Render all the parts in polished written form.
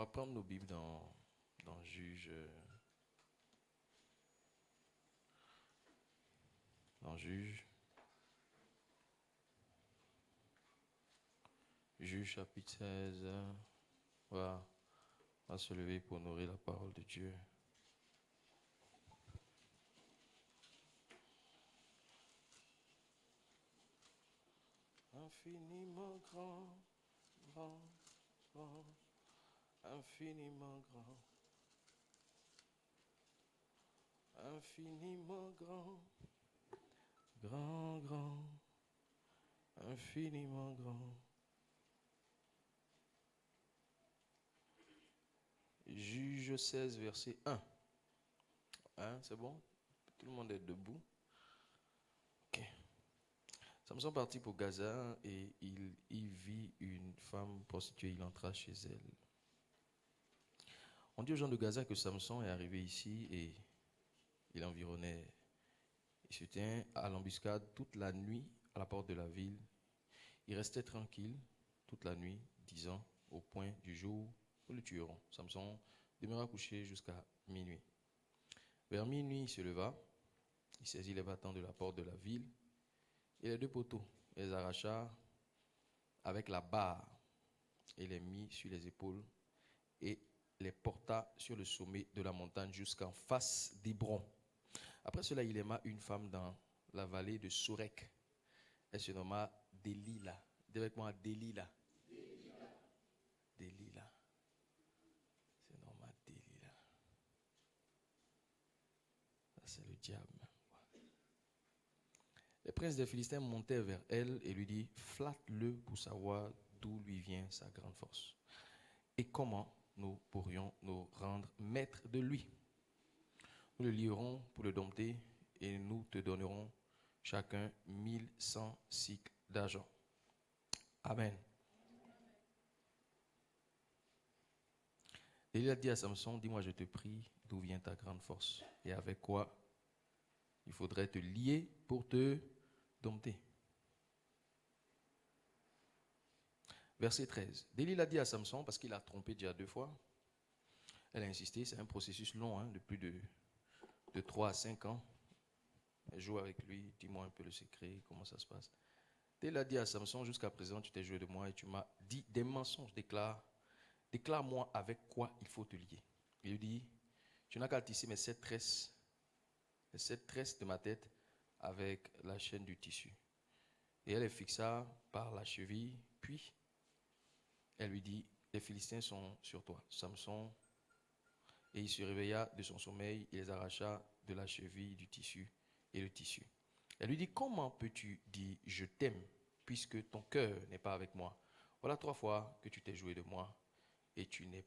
prendre nos Bibles dans Juge. Dans Juge. Juge chapitre 16. On va se lever pour nourrir la parole de Dieu. Infiniment grand, grand, grand, infiniment grand, infiniment grand, grand, grand, infiniment grand. Juge 16, verset 1. Hein, c'est bon? Tout le monde est debout. Ok. Samson partit pour Gaza et il y vit une femme prostituée. Il entra chez elle. On dit aux gens de Gaza que Samson est arrivé ici et il environnait. Il se tient à l'embuscade toute la nuit à la porte de la ville. Il restait tranquille toute la nuit, disant au point du jour, nous le tuerons. Samson demeura couché jusqu'à minuit. Vers minuit, il se leva, il saisit les battants de la porte de la ville et les deux poteaux, les arracha avec la barre et les mit sur les épaules et les porta sur le sommet de la montagne jusqu'en face d'Hébron. Après cela, il aima une femme dans la vallée de Sorek. Elle se nomma Délila. Dis avec moi, Délila. Délila. C'est normal, Délila. Ça, c'est le diable. Les princes des Philistins montèrent vers elle et lui dit, flatte-le pour savoir d'où lui vient sa grande force et comment nous pourrions nous rendre maîtres de lui. Nous le lierons pour le dompter et nous te donnerons chacun 1100 cycles d'argent. Amen. Délila dit à Samson, dis-moi je te prie, d'où vient ta grande force et avec quoi il faudrait te lier pour te dompter. Verset 13. Délila dit à Samson, parce qu'il a trompé déjà 2 fois, elle a insisté, c'est un processus long, de plus de 3 à 5 ans. Elle joue avec lui, dis-moi un peu le secret, comment ça se passe. Délila dit à Samson, jusqu'à présent tu t'es joué de moi et tu m'as dit des mensonges, déclare-moi avec quoi il faut te lier. Il lui dit, tu n'as qu'à tisser mes 7 tresses de ma tête avec la chaîne du tissu. Et elle les fixa par la cheville, puis elle lui dit, les Philistins sont sur toi. Samson, et il se réveilla de son sommeil, il les arracha de la cheville du tissu et le tissu. Elle lui dit, comment peux-tu dire je t'aime puisque ton cœur n'est pas avec moi? Voilà 3 fois que tu t'es joué de moi et tu ne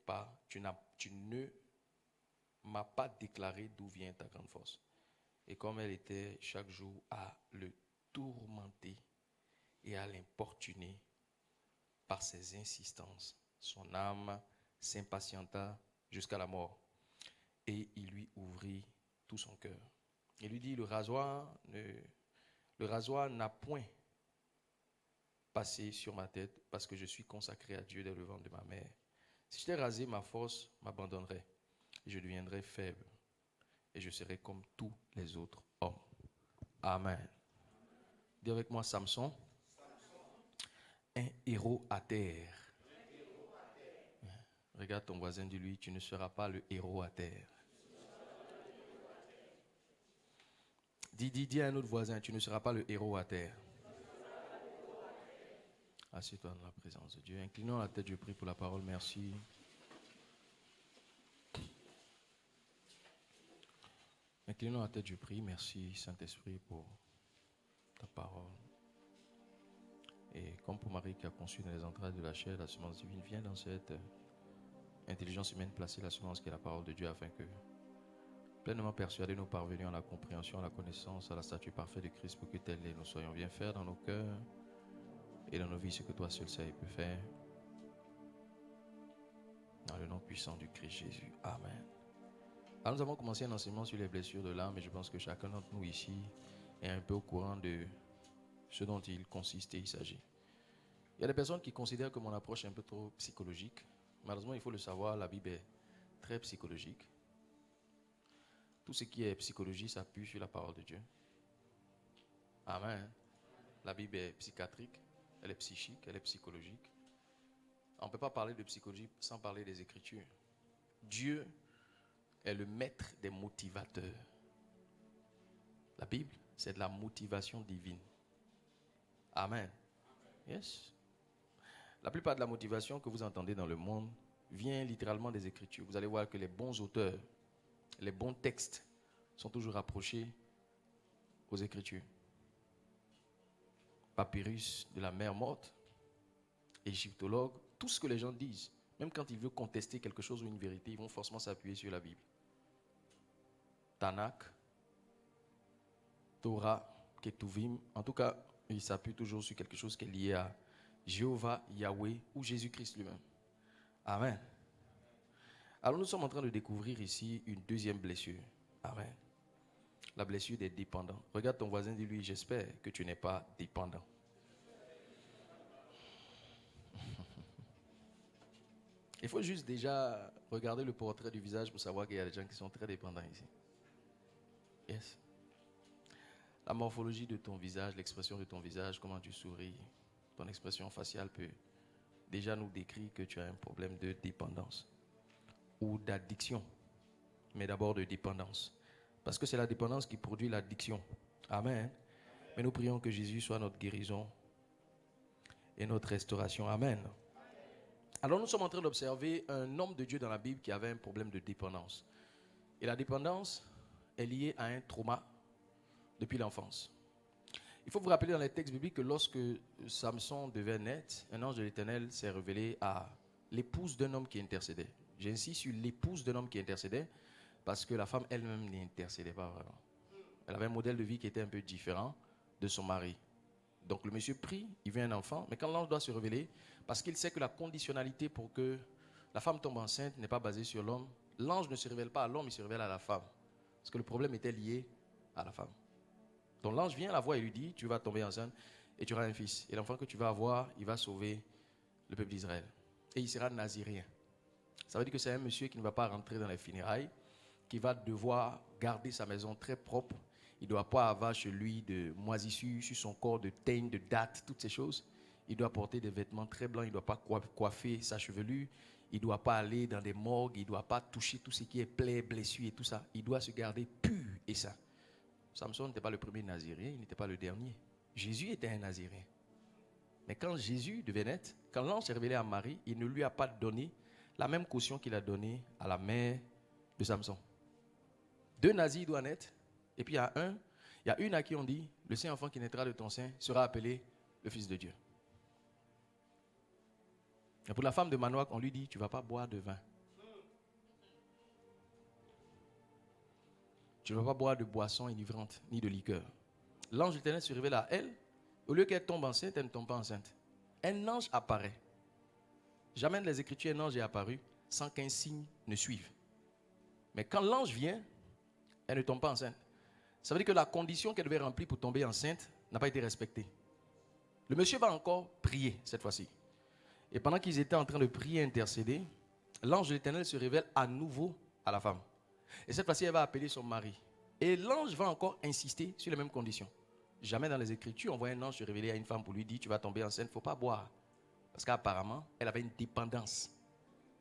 m'as pas déclaré d'où vient ta grande force. Et comme elle était chaque jour à le tourmenter et à l'importuner par ses insistances, son âme s'impatienta jusqu'à la mort. Et il lui ouvrit tout son cœur. Il lui dit, le rasoir n'a point passé sur ma tête parce que je suis consacré à Dieu dès le ventre de ma mère. Si j'étais rasé, ma force m'abandonnerait. Et je deviendrais faible. Et je serai comme tous les autres hommes. Amen. Dis avec moi, Samson, un héros à terre. Regarde ton voisin, dis-lui, tu ne seras pas le héros à terre. Dis à un autre voisin, tu ne seras pas le héros à terre. Assieds-toi dans la présence de Dieu. Inclinons la tête, je prie pour la parole. Merci. Inclinons la tête, je prie. Merci, Saint-Esprit, pour ta parole. Et comme pour Marie qui a conçu dans les entrailles de la chair la semence divine, viens dans cette intelligence humaine placer la semence qui est la parole de Dieu afin que, pleinement persuadés, nous parvenions à la compréhension, à la connaissance, à la statue parfaite de Christ pour que tel est, nous soyons bien faire dans nos cœurs et dans nos vies ce que toi seul sais et peux faire. Dans le nom puissant du Christ Jésus. Amen. Alors nous avons commencé un enseignement sur les blessures de l'âme et je pense que chacun d'entre nous ici est un peu au courant de ce dont il consiste et il s'agit. Il y a des personnes qui considèrent que mon approche est un peu trop psychologique. Malheureusement, il faut le savoir, la Bible est très psychologique. Tout ce qui est psychologie s'appuie sur la parole de Dieu. Amen. La Bible est psychiatrique, elle est psychique, elle est psychologique. On ne peut pas parler de psychologie sans parler des Écritures. Dieu est le maître des motivateurs. La Bible, c'est de la motivation divine. Amen. Yes. La plupart de la motivation que vous entendez dans le monde vient littéralement des Écritures. Vous allez voir que les bons auteurs, les bons textes sont toujours rapprochés aux Écritures. Papyrus de la mer morte, égyptologue, tout ce que les gens disent, même quand ils veulent contester quelque chose ou une vérité, ils vont forcément s'appuyer sur la Bible. Tanakh, Torah, Ketuvim, en tout cas, ils s'appuient toujours sur quelque chose qui est lié à Jéhovah, Yahweh ou Jésus-Christ lui-même. Amen. Alors nous sommes en train de découvrir ici une deuxième blessure. Amen. La blessure des dépendants. Regarde ton voisin, dis-lui, j'espère que tu n'es pas dépendant. Il faut juste déjà regarder le portrait du visage pour savoir qu'il y a des gens qui sont très dépendants ici. Yes. La morphologie de ton visage, l'expression de ton visage, comment tu souris, ton expression faciale peut déjà nous décrire que tu as un problème de dépendance ou d'addiction, mais d'abord de dépendance. Parce que c'est la dépendance qui produit l'addiction. Amen. Mais nous prions que Jésus soit notre guérison et notre restauration. Amen. Alors nous sommes en train d'observer un homme de Dieu dans la Bible qui avait un problème de dépendance. Et la dépendance est liée à un trauma depuis l'enfance. Il faut vous rappeler dans les textes bibliques que lorsque Samson devait naître, un ange de l'Éternel s'est révélé à l'épouse d'un homme qui intercédait. J'insiste sur l'épouse d'un homme qui intercédait parce que la femme elle-même n'intercédait pas vraiment. Elle avait un modèle de vie qui était un peu différent de son mari. Donc le monsieur prie, il veut un enfant, mais quand l'ange doit se révéler, parce qu'il sait que la conditionnalité pour que la femme tombe enceinte n'est pas basée sur l'homme, l'ange ne se révèle pas à l'homme, il se révèle à la femme. Parce que le problème était lié à la femme. Donc l'ange vient, la voix et lui dit, tu vas tomber enceinte et tu auras un fils. Et l'enfant que tu vas avoir, il va sauver le peuple d'Israël. Et il sera naziréen. Ça veut dire que c'est un monsieur qui ne va pas rentrer dans les funérailles, qui va devoir garder sa maison très propre. Il ne doit pas avoir chez lui de moisissures sur son corps, de teigne, de dattes, toutes ces choses. Il doit porter des vêtements très blancs, il ne doit pas coiffer sa chevelure, il ne doit pas aller dans des morgues, il ne doit pas toucher tout ce qui est plaies, blessures et tout ça. Il doit se garder pur et saint. Samson n'était pas le premier naziréen, il n'était pas le dernier. Jésus était un naziréen. Mais quand Jésus devait naître, quand l'ange s'est révélé à Marie, il ne lui a pas donné la même caution qu'il a donnée à la mère de Samson. 2 nazis doivent naître, et puis il y a une à qui on dit, le Saint-Enfant qui naîtra de ton sein sera appelé le Fils de Dieu. Et pour la femme de Manoach, on lui dit, tu ne vas pas boire de vin. Tu ne vas pas boire de boisson enivrante, ni de liqueur. L'ange de l'Éternel se révèle à elle. Au lieu qu'elle tombe enceinte, elle ne tombe pas enceinte. Un ange apparaît. Jamais dans les Écritures, un ange est apparu sans qu'un signe ne suive. Mais quand l'ange vient, elle ne tombe pas enceinte. Ça veut dire que la condition qu'elle devait remplir pour tomber enceinte n'a pas été respectée. Le monsieur va encore prier cette fois-ci. Et pendant qu'ils étaient en train de prier et intercéder, l'ange de l'Éternel se révèle à nouveau à la femme. Et cette fois-ci, elle va appeler son mari. Et l'ange va encore insister sur les mêmes conditions. Jamais dans les Écritures, on voit un ange se révéler à une femme pour lui dire, tu vas tomber enceinte, il ne faut pas boire. Parce qu'apparemment, elle avait une dépendance.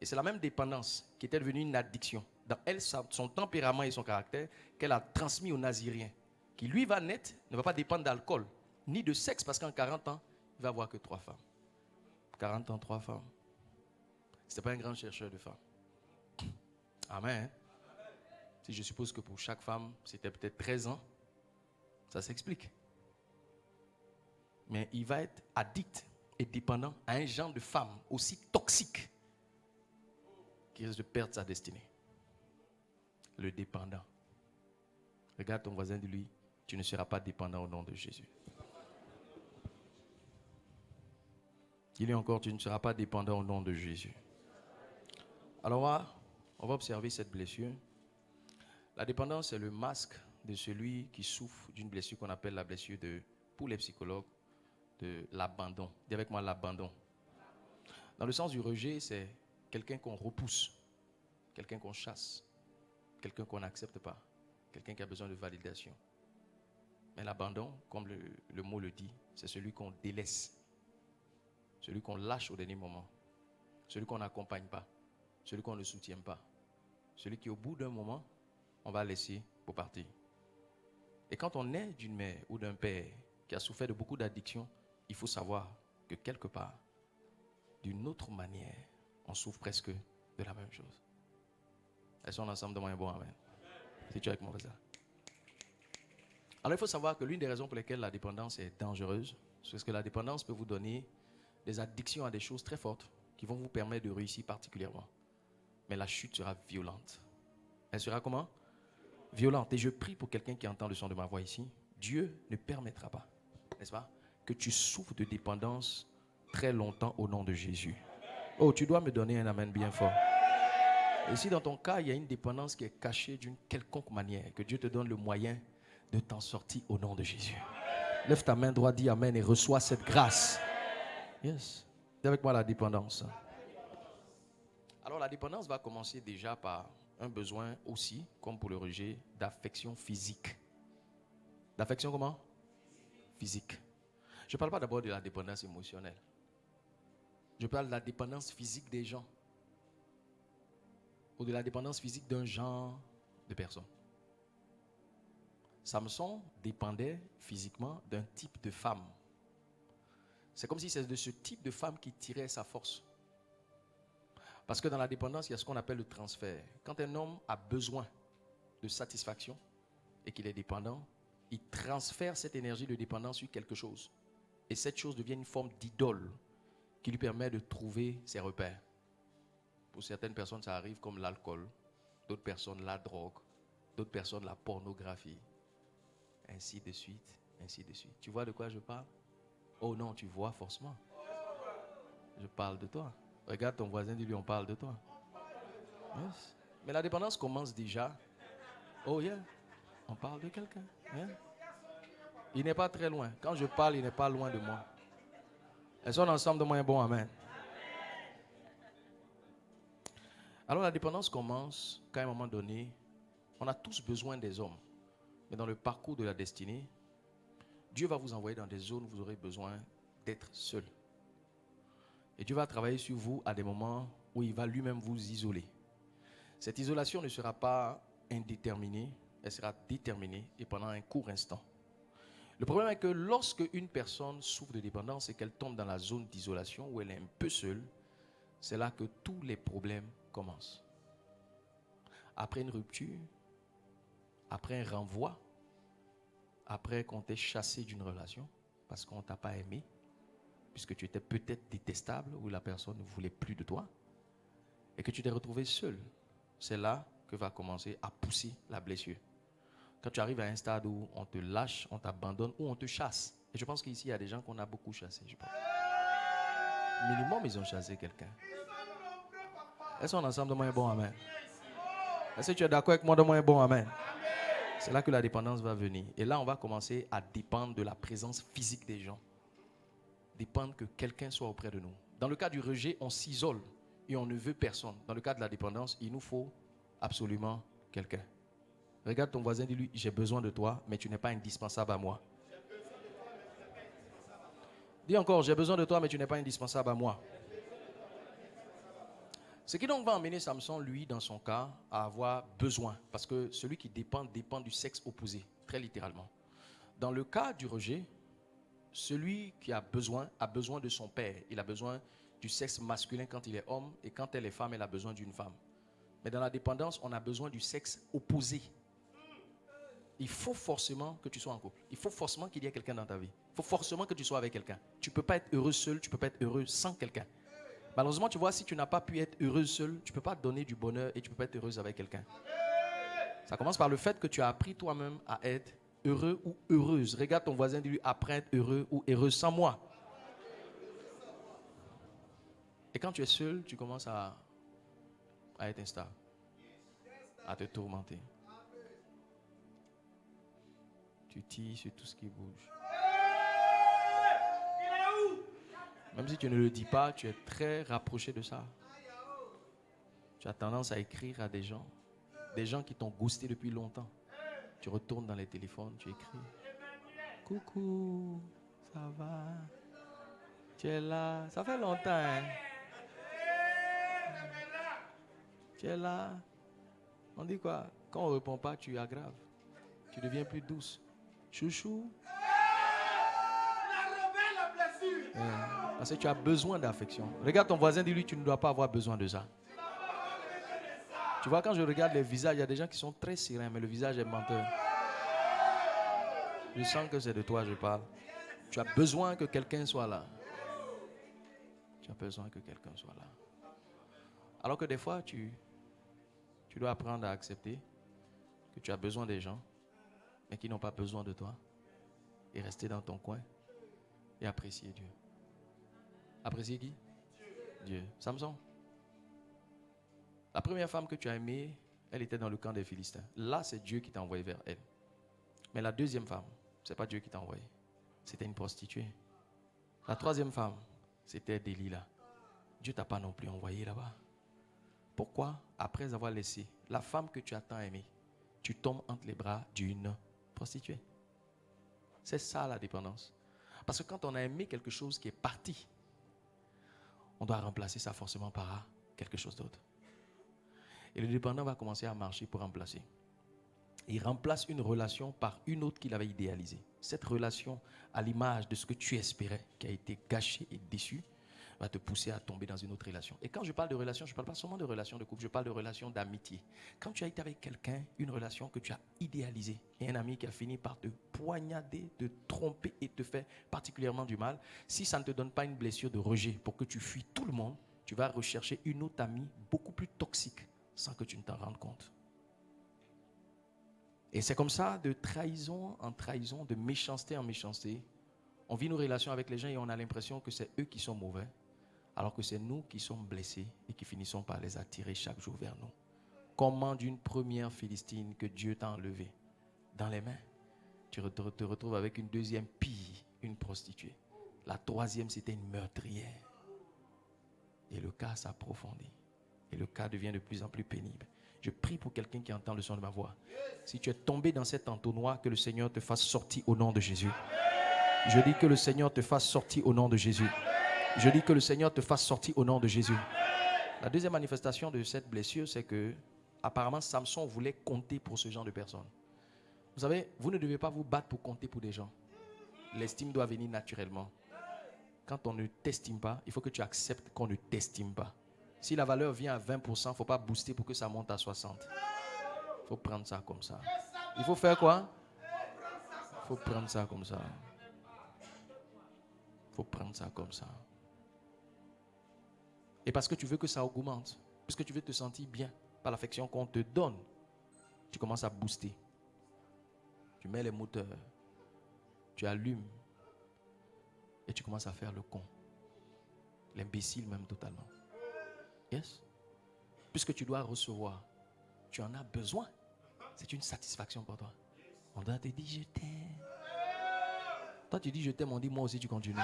Et c'est la même dépendance qui était devenue une addiction. Dans elle, son tempérament et son caractère, qu'elle a transmis au Nazirien. Qui lui va naître, ne va pas dépendre d'alcool, ni de sexe, parce qu'en 40 ans, il va avoir que 3 femmes. 40 ans, 3 femmes. Ce n'était pas un grand chercheur de femmes. Amen. Si je suppose que pour chaque femme, c'était peut-être 13 ans, ça s'explique. Mais il va être addict et dépendant à un genre de femme aussi toxique qui risque de perdre sa destinée. Le dépendant. Regarde ton voisin, dis-lui, tu ne seras pas dépendant au nom de Jésus. Dis-lui encore, tu ne seras pas dépendant au nom de Jésus. Alors on va observer cette blessure. La dépendance est le masque de celui qui souffre d'une blessure qu'on appelle la blessure pour les psychologues, de l'abandon. Dis avec moi l'abandon. Dans le sens du rejet, c'est quelqu'un qu'on repousse, quelqu'un qu'on chasse, quelqu'un qu'on n'accepte pas, quelqu'un qui a besoin de validation. Mais l'abandon, comme le mot le dit, c'est celui qu'on délaisse, celui qu'on lâche au dernier moment, celui qu'on n'accompagne pas, celui qu'on ne soutient pas, celui qui au bout d'un moment, on va laisser pour partir. Et quand on est d'une mère ou d'un père qui a souffert de beaucoup d'addictions, il faut savoir que quelque part, d'une autre manière, on souffre presque de la même chose. Elles sont ensemble de moi un bon amen. Si tu es avec moi, ça. Alors il faut savoir que l'une des raisons pour lesquelles la dépendance est dangereuse, c'est que la dépendance peut vous donner des addictions à des choses très fortes qui vont vous permettre de réussir particulièrement. Mais la chute sera violente. Elle sera comment? Violente. Et je prie pour quelqu'un qui entend le son de ma voix ici. Dieu ne permettra pas, n'est-ce pas, que tu souffres de dépendance très longtemps au nom de Jésus. Oh, tu dois me donner un amen bien fort. Et si dans ton cas, il y a une dépendance qui est cachée d'une quelconque manière, que Dieu te donne le moyen de t'en sortir au nom de Jésus. Lève ta main droite, dis amen et reçois cette grâce. Yes. C'est avec moi la dépendance. Alors la dépendance va commencer déjà par un besoin aussi, comme pour le rejet, d'affection physique. D'affection comment? Physique. Je ne parle pas d'abord de la dépendance émotionnelle. Je parle de la dépendance physique des gens. Ou de la dépendance physique d'un genre de personne. Samson dépendait physiquement d'un type de femme. C'est comme si c'est de ce type de femme qui tirait sa force. Parce que dans la dépendance, il y a ce qu'on appelle le transfert. Quand un homme a besoin de satisfaction et qu'il est dépendant, il transfère cette énergie de dépendance sur quelque chose. Et cette chose devient une forme d'idole qui lui permet de trouver ses repères. Pour certaines personnes, ça arrive comme l'alcool. D'autres personnes, la drogue. D'autres personnes, la pornographie. Ainsi de suite, ainsi de suite. Tu vois de quoi je parle? Oh non, tu vois forcément. Je parle de toi. Regarde ton voisin, dis-lui, on parle de toi. Yes. Mais la dépendance commence déjà. Oh yeah, on parle de quelqu'un. Yeah. Il n'est pas très loin. Quand je parle, il n'est pas loin de moi. Elles sont ensemble de moi un bon amen. Alors la dépendance commence qu'à un moment donné, on a tous besoin des hommes. Mais dans le parcours de la destinée, Dieu va vous envoyer dans des zones où vous aurez besoin d'être seul. Et Dieu va travailler sur vous à des moments où il va lui-même vous isoler. Cette isolation ne sera pas indéterminée, elle sera déterminée et pendant un court instant. Le problème est que lorsque une personne souffre de dépendance et qu'elle tombe dans la zone d'isolation où elle est un peu seule, c'est là que tous les problèmes commencent. Après une rupture, après un renvoi, après qu'on t'ait chassé d'une relation parce qu'on ne t'a pas aimé, puisque tu étais peut-être détestable ou la personne ne voulait plus de toi et que tu t'es retrouvé seul, c'est là que va commencer à pousser la blessure. Quand tu arrives à un stade où on te lâche, on t'abandonne ou on te chasse. Et je pense qu'ici, il y a des gens qu'on a beaucoup chassés, je pense. Minimum, ils ont chassé quelqu'un. Elles sont ensemble, donne-moi un bon amen. Est-ce que tu es d'accord avec moi, donne-moi un bon amen. C'est là que la dépendance va venir. Et là, on va commencer à dépendre de la présence physique des gens. Dépendre que quelqu'un soit auprès de nous. Dans le cas du rejet, on s'isole et on ne veut personne. Dans le cas de la dépendance, il nous faut absolument quelqu'un. Regarde ton voisin, dis-lui, j'ai besoin de toi, mais tu n'es pas indispensable à moi. Dis encore, j'ai besoin de toi, mais tu n'es pas indispensable à moi. Ce qui donc va emmener Samson, lui, dans son cas, à avoir besoin. Parce que celui qui dépend du sexe opposé, très littéralement. Dans le cas du rejet, celui qui a besoin de son père. Il a besoin du sexe masculin quand il est homme, et quand elle est femme, elle a besoin d'une femme. Mais dans la dépendance, on a besoin du sexe opposé. Il faut forcément que tu sois en couple. Il faut forcément qu'il y ait quelqu'un dans ta vie. Il faut forcément que tu sois avec quelqu'un. Tu ne peux pas être heureux seul, tu ne peux pas être heureux sans quelqu'un. Malheureusement, tu vois, si tu n'as pas pu être heureuse seule, tu ne peux pas donner du bonheur et tu ne peux pas être heureuse avec quelqu'un. Ça commence par le fait que tu as appris toi-même à être heureux ou heureuse. Regarde ton voisin, dis-lui, apprends à être heureux ou heureuse sans moi. Et quand tu es seul, tu commences à être instable, à te tourmenter. Tu tires sur tout ce qui bouge. Même si tu ne le dis pas, tu es très rapproché de ça. Tu as tendance à écrire à des gens qui t'ont ghosté depuis longtemps. Tu retournes dans les téléphones, tu écris. Coucou, ça va? Tu es là? Ça fait longtemps, hein? Tu es là? On dit quoi? Quand on ne répond pas, tu aggraves. Tu deviens plus douce. Chouchou. Parce que tu as besoin d'affection. Regarde ton voisin, dis-lui, tu ne dois pas avoir besoin de ça. Tu vois, quand je regarde les visages, il y a des gens qui sont très sereins, mais le visage est menteur. Je sens que c'est de toi que je parle. Tu as besoin que quelqu'un soit là. Tu as besoin que quelqu'un soit là. Alors que des fois, tu dois apprendre à accepter que tu as besoin des gens, mais qui n'ont pas besoin de toi. Et rester dans ton coin et apprécier Dieu. Apprécier qui? Dieu. Samson. La première femme que tu as aimée, elle était dans le camp des Philistins. Là, c'est Dieu qui t'a envoyé vers elle. Mais la deuxième femme, ce n'est pas Dieu qui t'a envoyé. C'était une prostituée. La troisième femme, c'était Delilah. Dieu ne t'a pas non plus envoyé là-bas. Pourquoi, après avoir laissé la femme que tu as tant aimée, tu tombes entre les bras d'une prostituée? C'est ça la dépendance. Parce que quand on a aimé quelque chose qui est parti, on doit remplacer ça forcément par quelque chose d'autre. Et le dépendant va commencer à marcher pour remplacer. Il remplace une relation par une autre qu'il avait idéalisée. Cette relation, à l'image de ce que tu espérais, qui a été gâchée et déçue, va te pousser à tomber dans une autre relation. Et quand je parle de relation, je ne parle pas seulement de relation de couple, je parle de relation d'amitié. Quand tu as été avec quelqu'un, une relation que tu as idéalisée, et un ami qui a fini par te poignarder, te tromper et te faire particulièrement du mal, si ça ne te donne pas une blessure de rejet pour que tu fuis tout le monde, tu vas rechercher une autre amie beaucoup plus toxique sans que tu ne t'en rendes compte. Et c'est comme ça, de trahison en trahison, de méchanceté en méchanceté, on vit nos relations avec les gens et on a l'impression que c'est eux qui sont mauvais, alors que c'est nous qui sommes blessés et qui finissons par les attirer chaque jour vers nous. Comment d'une première Philistine que Dieu t'a enlevée dans les mains, tu te retrouves avec une deuxième pire, une prostituée. La troisième, c'était une meurtrière. Et le cas s'approfondit. Et le cas devient de plus en plus pénible. Je prie pour quelqu'un qui entend le son de ma voix. Si tu es tombé dans cet entonnoir, que le Seigneur te fasse sortir au nom de Jésus. Je dis que le Seigneur te fasse sortir au nom de Jésus. Je dis que le Seigneur te fasse sortir au nom de Jésus. La deuxième manifestation de cette blessure, c'est que apparemment Samson voulait compter pour ce genre de personnes. Vous savez, vous ne devez pas vous battre pour compter pour des gens. L'estime doit venir naturellement. Quand on ne t'estime pas, il faut que tu acceptes qu'on ne t'estime pas. Si la valeur vient à 20%, il ne faut pas booster pour que ça monte à 60%. Il faut prendre ça comme ça. Il faut faire quoi? Il faut prendre ça comme ça. Il faut prendre ça comme ça. Et parce que tu veux que ça augmente, puisque tu veux te sentir bien par l'affection qu'on te donne, tu commences à booster. Tu mets les moteurs, tu allumes et tu commences à faire le con. L'imbécile même totalement. Yes? Puisque tu dois recevoir, tu en as besoin. C'est une satisfaction pour toi. On doit te dire je t'aime. Toi tu dis je t'aime, on dit moi aussi tu continues.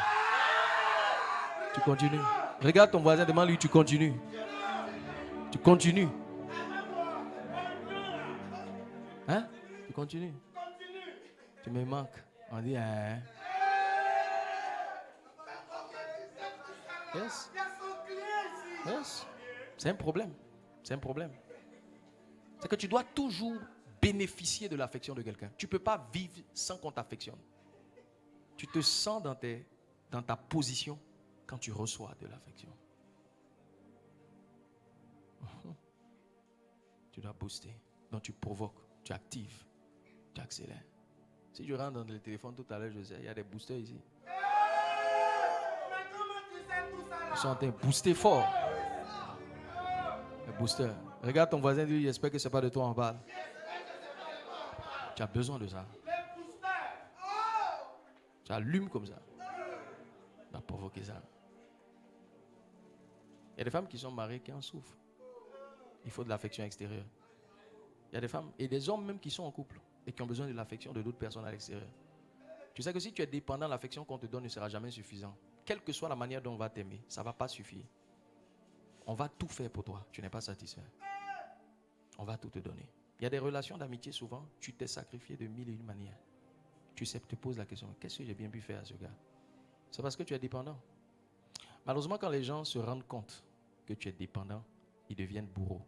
Tu continues. Regarde ton voisin, demande-lui tu continues. Tu continues. Hein? Tu continues. Tu me manques. On dit hein. Yes. Yes. C'est un problème. C'est un problème. C'est que tu dois toujours bénéficier de l'affection de quelqu'un. Tu ne peux pas vivre sans qu'on t'affectionne. Tu te sens dans ta position quand tu reçois de l'affection. Tu dois booster. Donc tu provoques, tu actives, tu accélères. Si je rentre dans le téléphone tout à l'heure, je sais, il y a des boosters ici. Ils sont en train de booster fort. Les boosters. Regarde ton voisin, lui, j'espère que ce n'est pas de toi on parle. Tu as besoin de ça. Tu allumes comme ça. Tu vas provoquer ça. Il y a des femmes qui sont mariées qui en souffrent. Il faut de l'affection extérieure. Il y a des femmes et des hommes même qui sont en couple et qui ont besoin de l'affection de d'autres personnes à l'extérieur. Tu sais que si tu es dépendant, l'affection qu'on te donne ne sera jamais suffisante. Quelle que soit la manière dont on va t'aimer, ça ne va pas suffire. On va tout faire pour toi. Tu n'es pas satisfait. On va tout te donner. Il y a des relations d'amitié souvent, tu t'es sacrifié de mille et une manières. Tu sais, te poses la question, qu'est-ce que j'ai bien pu faire à ce gars? C'est parce que tu es dépendant. Malheureusement, quand les gens se rendent compte que tu es dépendant, ils deviennent bourreaux.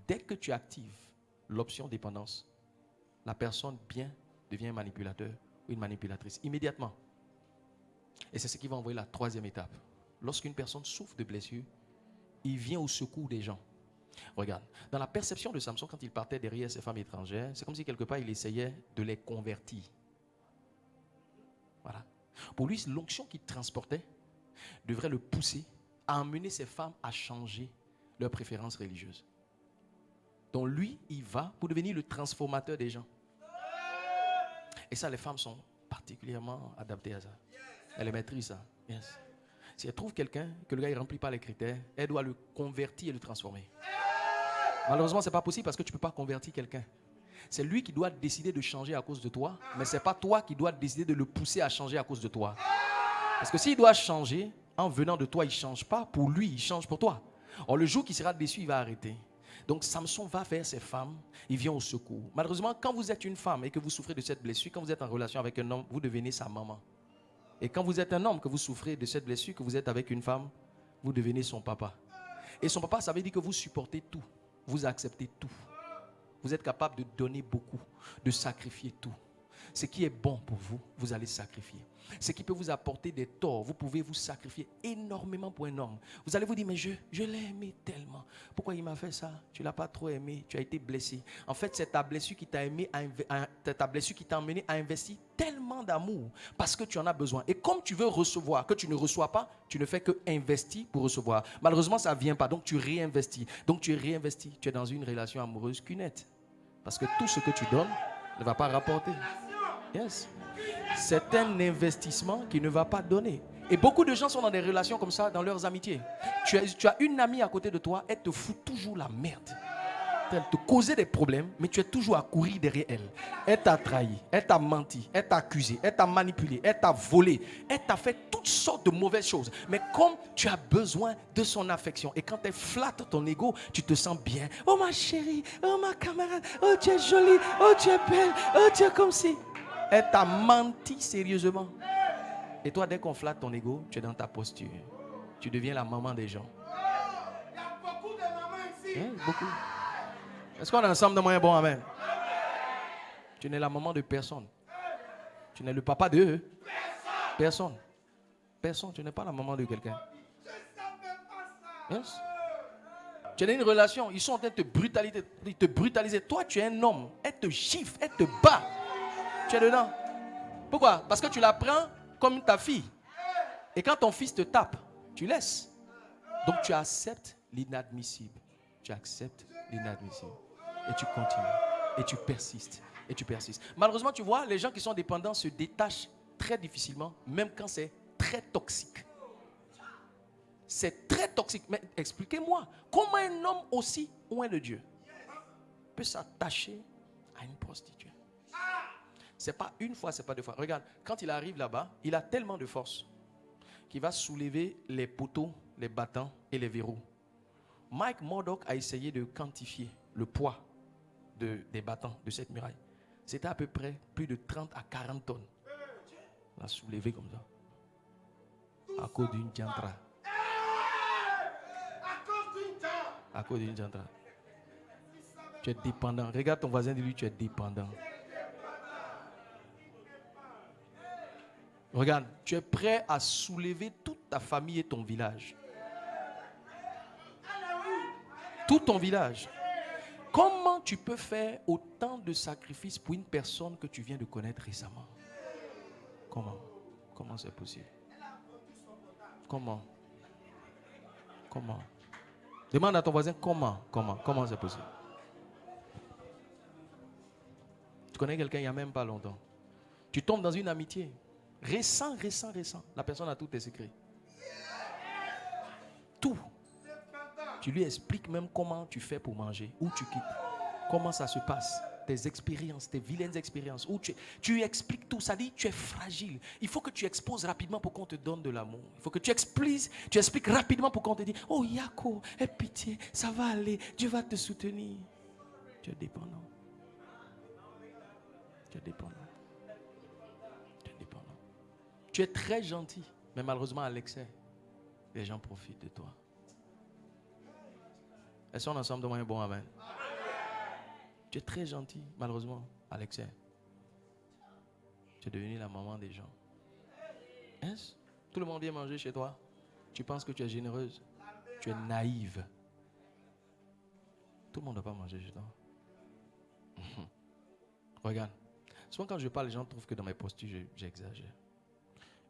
Dès que tu actives l'option dépendance, la personne bien devient un manipulateur ou une manipulatrice immédiatement. Et c'est ce qui va envoyer la troisième étape. Lorsqu'une personne souffre de blessures, il vient au secours des gens. Regarde, dans la perception de Samson, quand il partait derrière ces femmes étrangères, c'est comme si quelque part il essayait de les convertir. Voilà. Pour lui, l'onction qu'il transportait devrait le pousser à emmener ces femmes à changer leurs préférences religieuses. Donc lui, il va pour devenir le transformateur des gens. Et ça, les femmes sont particulièrement adaptées à ça. Elles maîtrisent ça. Yes. Si elle trouve quelqu'un, que le gars ne remplit pas les critères, elle doit le convertir et le transformer. Malheureusement, ce n'est pas possible parce que tu ne peux pas convertir quelqu'un. C'est lui qui doit décider de changer à cause de toi, mais ce n'est pas toi qui dois décider de le pousser à changer à cause de toi. Parce que s'il doit changer, en venant de toi, il ne change pas. Pour lui, il change pour toi. Or, le jour qu'il sera déçu, il va arrêter. Donc, Samson va vers ces femmes, il vient au secours. Malheureusement, quand vous êtes une femme et que vous souffrez de cette blessure, quand vous êtes en relation avec un homme, vous devenez sa maman. Et quand vous êtes un homme, que vous souffrez de cette blessure, que vous êtes avec une femme, vous devenez son papa. Et son papa, ça veut dire que vous supportez tout. Vous acceptez tout. Vous êtes capable de donner beaucoup, de sacrifier tout. Ce qui est bon pour vous, vous allez sacrifier. Ce qui peut vous apporter des torts, vous pouvez vous sacrifier énormément pour un homme. Vous allez vous dire, mais je l'ai aimé tellement. Pourquoi il m'a fait ça? Tu ne l'as pas trop aimé, tu as été blessé. En fait, c'est ta blessure qui t'a aimé, ta blessure qui t'a amené à investir tellement d'amour parce que tu en as besoin. Et comme tu veux recevoir, que tu ne reçois pas, tu ne fais que investir pour recevoir. Malheureusement, ça ne vient pas, donc tu réinvestis. Donc tu réinvestis, tu es dans une relation amoureuse cunette. Parce que tout ce que tu donnes ne va pas rapporter. Yes. C'est un investissement qui ne va pas donner. Et beaucoup de gens sont dans des relations comme ça, dans leurs amitiés. Tu as une amie à côté de toi, elle te fout toujours la merde. Elle te cause des problèmes, mais tu es toujours à courir derrière elle. Elle t'a trahi, elle t'a menti, elle t'a accusé, elle t'a manipulé, elle t'a volé, elle t'a fait toutes sortes de mauvaises choses. Mais comme tu as besoin de son affection, et quand elle flatte ton ego, tu te sens bien. Oh ma chérie, oh ma camarade, oh tu es jolie, oh tu es belle, oh tu es comme si. Elle t'a menti sérieusement. Et toi, dès qu'on flatte ton ego, tu es dans ta posture. Tu deviens la maman des gens. Il y a beaucoup de mamans ici. Hein, beaucoup. Est-ce qu'on est ensemble de moyen bon amen? Tu n'es la maman de personne. Tu n'es le papa de personne. Personne. Tu n'es pas la maman de quelqu'un. Je ne savais pas ça. Yes. Tu es dans une relation. Ils sont en train de te brutaliser. Toi, tu es un homme. Elle te gifle. Elle te bat. Tu es dedans. Pourquoi? Parce que tu la prends comme ta fille. Et quand ton fils te tape, tu laisses. Donc tu acceptes l'inadmissible. Tu acceptes l'inadmissible. Et tu continues. Et tu persistes. Et tu persistes. Malheureusement, tu vois, les gens qui sont dépendants se détachent très difficilement, même quand c'est très toxique. C'est très toxique. Mais expliquez-moi, comment un homme aussi loin de Dieu peut s'attacher à une prostituée? C'est pas une fois, c'est pas deux fois. Regarde, quand il arrive là-bas, il a tellement de force qu'il va soulever les poteaux, les battants et les verrous. Mike Murdock a essayé de quantifier le poids des battants de cette muraille. C'était à peu près plus de 30 à 40 tonnes. Il a soulevé comme ça. À cause d'une jantra. À cause d'une jantra. Tu es dépendant. Regarde ton voisin, dis-lui, tu es dépendant. Regarde, tu es prêt à soulever toute ta famille et ton village. Tout ton village. Comment tu peux faire autant de sacrifices pour une personne que tu viens de connaître récemment? Comment? Comment c'est possible? Comment? Comment? Demande à ton voisin comment c'est possible? Tu connais quelqu'un il n'y a même pas longtemps. Tu tombes dans une amitié. Récent. La personne a tous tes secrets. Tout. Tu lui expliques même comment tu fais pour manger, où tu quittes, comment ça se passe. tes expériences, tes vilaines expériences, où tu expliques tout, ça dit tu es fragile. Il faut que tu exposes rapidement pour qu'on te donne de l'amour. Il faut que tu expliques rapidement pour qu'on te dise, oh Yako, aie pitié, ça va aller, Dieu va te soutenir. Tu es dépendant. Tu es dépendant. Tu es dépendant. Tu es très gentil, mais malheureusement à l'excès, les gens profitent de toi. Est-ce qu'on est ensemble de un bon amen? Tu es très gentil, malheureusement, Alexia. Tu es devenu la maman des gens. Yes? Tout le monde vient manger chez toi. Tu penses que tu es généreuse. Tu es naïve. Tout le monde ne doit pas manger chez toi. Regarde. Souvent quand je parle, les gens trouvent que dans mes postures, j'exagère.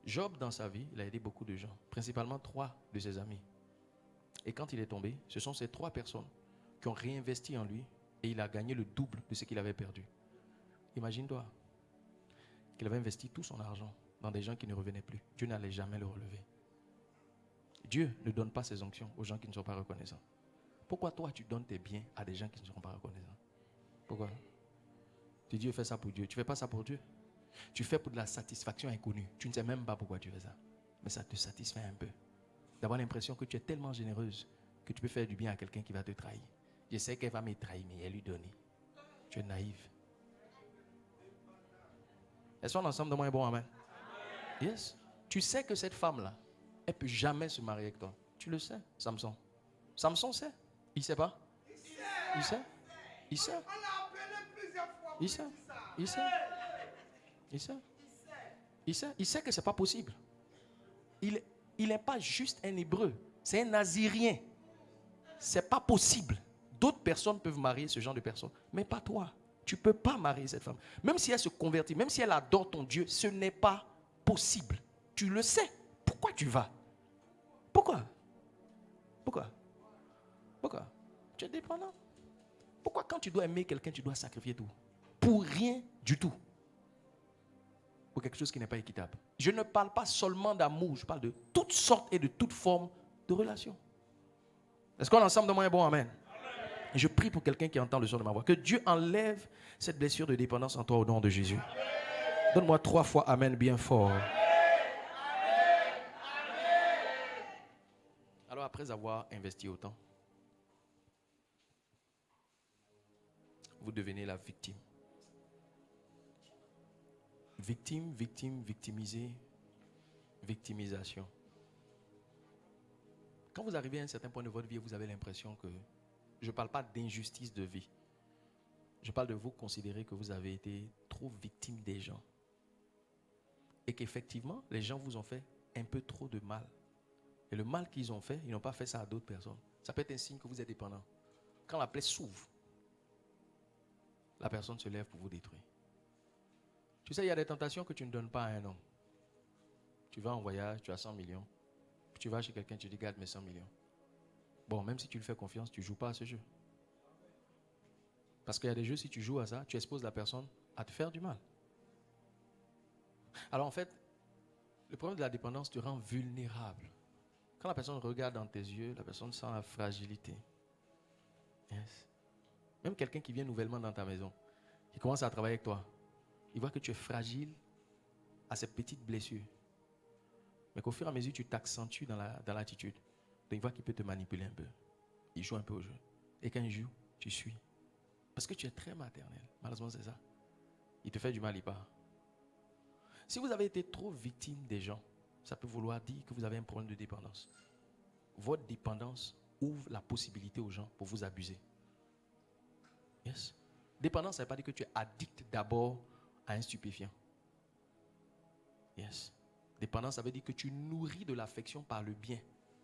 Job, dans sa vie, il a aidé beaucoup de gens. Principalement 3 de ses amis. Et quand il est tombé, ce sont ces 3 personnes qui ont réinvesti en lui et il a gagné le double de ce qu'il avait perdu. Imagine-toi qu'il avait investi tout son argent dans des gens qui ne revenaient plus. Dieu n'allait jamais le relever. Dieu ne donne pas ses onctions aux gens qui ne sont pas reconnaissants. Pourquoi toi tu donnes tes biens à des gens qui ne seront pas reconnaissants? Pourquoi? Tu dis Dieu fait ça pour Dieu. Tu ne fais pas ça pour Dieu. Tu fais pour de la satisfaction inconnue. Tu ne sais même pas pourquoi tu fais ça. Mais ça te satisfait un peu. D'avoir l'impression que tu es tellement généreuse que tu peux faire du bien à quelqu'un qui va te trahir. Je sais qu'elle va me trahir, mais elle lui donne. Tu es naïf. Est-ce qu'on est ensemble dans un bon amen? Yes. Tu sais que cette femme-là, elle ne peut jamais se marier avec toi. Tu le sais, Samson. Samson sait. Il ne sait pas? Il sait. Il sait. On l'a appelé plusieurs fois. Il sait. Il sait. Il sait. Il sait. Il sait que ce n'est pas possible. Il n'est pas juste un hébreu. C'est un nazirien. Ce n'est pas possible. D'autres personnes peuvent marier ce genre de personnes, mais pas toi. Tu ne peux pas marier cette femme. Même si elle se convertit, même si elle adore ton Dieu, ce n'est pas possible. Tu le sais. Pourquoi tu vas? Pourquoi? Pourquoi? Pourquoi? Tu es dépendant. Pourquoi quand tu dois aimer quelqu'un, tu dois sacrifier tout? Pour rien du tout. Pour quelque chose qui n'est pas équitable. Je ne parle pas seulement d'amour, je parle de toutes sortes et de toutes formes de relations. Est-ce qu'on est ensemble dans un bon amen? Et je prie pour quelqu'un qui entend le son de ma voix. Que Dieu enlève cette blessure de dépendance en toi au nom de Jésus. Donne-moi 3 fois amen bien fort. Alors après avoir investi autant, vous devenez la victime. Victime, victime, victimisé, victimisation. Quand vous arrivez à un certain point de votre vie, vous avez l'impression que, je ne parle pas d'injustice de vie, je parle de vous considérer que vous avez été trop victime des gens. Et qu'effectivement, les gens vous ont fait un peu trop de mal. Et le mal qu'ils ont fait, ils n'ont pas fait ça à d'autres personnes. Ça peut être un signe que vous êtes dépendant. Quand la plaie s'ouvre, la personne se lève pour vous détruire. Tu sais, il y a des tentations que tu ne donnes pas à un homme. Tu vas en voyage, tu as 100 millions. Puis tu vas chez quelqu'un, tu dis, garde mes 100 millions. Bon, même si tu lui fais confiance, tu ne joues pas à ce jeu. Parce qu'il y a des jeux, si tu joues à ça, tu exposes la personne à te faire du mal. Alors en fait, le problème de la dépendance te rend vulnérable. Quand la personne regarde dans tes yeux, la personne sent la fragilité. Yes. Même quelqu'un qui vient nouvellement dans ta maison, qui commence à travailler avec toi, il voit que tu es fragile à ces petites blessures. Mais qu'au fur et à mesure, tu t'accentues dans l'attitude. Donc il voit qu'il peut te manipuler un peu. Il joue un peu au jeu. Et quand il joue, tu suis. Parce que tu es très maternel. Malheureusement, c'est ça. Il te fait du mal, il part. Si vous avez été trop victime des gens, ça peut vouloir dire que vous avez un problème de dépendance. Votre dépendance ouvre la possibilité aux gens pour vous abuser. Yes. Dépendance, ça ne veut pas dire que tu es addict d'abord à un stupéfiant. Yes. Dépendance, ça veut dire que tu nourris de l'affection par le bien